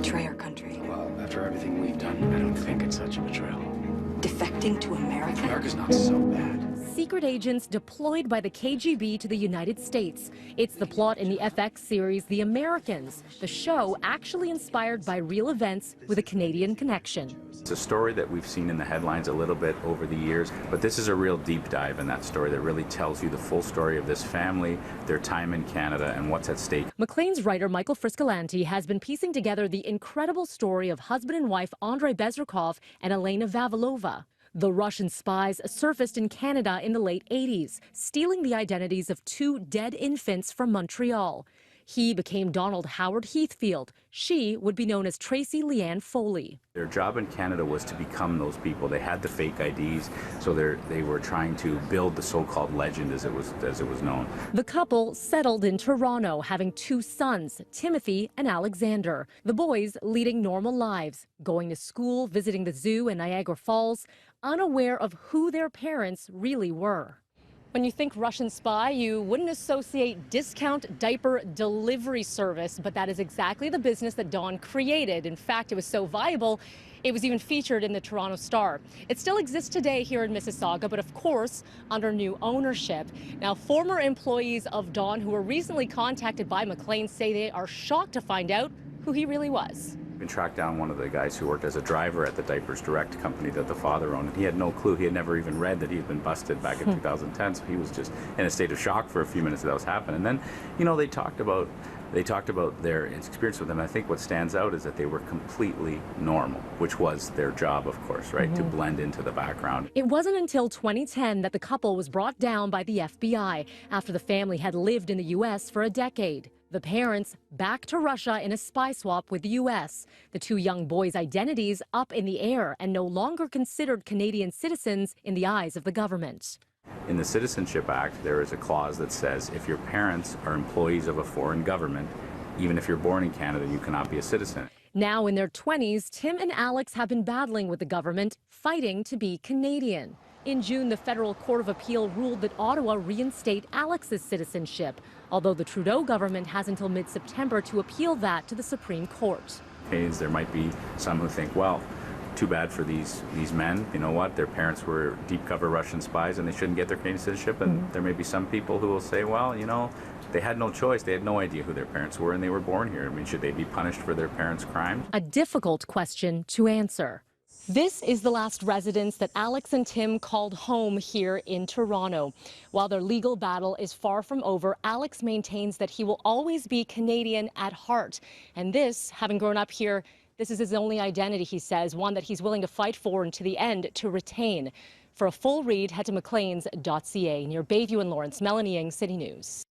betray our country? Well, after everything we've done, I don't think it's such a betrayal. Defecting to America? America's not so bad. Secret agents deployed by the KGB to the United States. It's the plot in the FX series The Americans, the show actually inspired by real events with a Canadian connection. It's a story that we've seen in the headlines a little bit over the years, but this is a real deep dive in that story that really tells you the full story of this family, their time in Canada, and what's at stake. MACLEAN'S writer Michael Friscolanti has been piecing together the incredible story of husband and wife Andrei Bezrukov and Elena Vavilova. The Russian spies surfaced in Canada in the late 80s, stealing the identities of 2 dead infants from Montreal. He became Donald Howard Heathfield. She would be known as Tracy Leanne Foley. Their job in Canada was to become those people. They had the fake IDs, so they were trying to build the so-called legend as it was known. The couple settled in Toronto, having 2 sons, Timothy and Alexander. The boys leading normal lives, going to school, visiting the zoo in Niagara Falls, unaware of who their parents really were. When you think Russian spy, you wouldn't associate discount diaper delivery service, but that is exactly the business that Dawn created. In fact, it was so viable, it was even featured in the Toronto Star. It still exists today here in Mississauga, but of course, under new ownership. Now, former employees of Dawn who were recently contacted by MACLEAN say they are shocked to find out who he really was. We tracked down one of the guys who worked as a driver at the Diapers Direct company that the father owned. He had no clue. He had never even read that he had been busted back in 2010. So he was just in a state of shock for a few minutes that was happening. And then, you know, they talked about their experience with them. I think what stands out is that they were completely normal, which was their job, of course, right, to blend into the background. It wasn't until 2010 that the couple was brought down by the FBI after the family had lived in the U.S. for a decade. The parents back to Russia in a spy swap with the U.S. The 2 young boys' identities up in the air and no longer considered Canadian citizens in the eyes of the government. In the Citizenship Act, there is a clause that says if your parents are employees of a foreign government, even if you're born in Canada, you cannot be a citizen. Now in their 20s, Tim and Alex have been battling with the government, fighting to be Canadian. In June, the Federal Court of Appeal ruled that Ottawa reinstate Alex's citizenship, although the Trudeau government has until mid-September to appeal that to the Supreme Court. There might be some who think, well, too bad for these men. You know what? Their parents were deep-cover Russian spies and they shouldn't get their Canadian citizenship. And there may be some people who will say, well, you know, they had no choice. They had no idea who their parents were and they were born here. I mean, should they be punished for their parents' crimes? A difficult question to answer. This is the last residence that Alex and Tim called home here in Toronto. While their legal battle is far from over, Alex maintains that he will always be Canadian at heart. And this, having grown up here, this is his only identity, he says, one that he's willing to fight for and to the end to retain. For a full read, head to macleans.ca. Near Bayview and Lawrence, Melanie Ng, City News.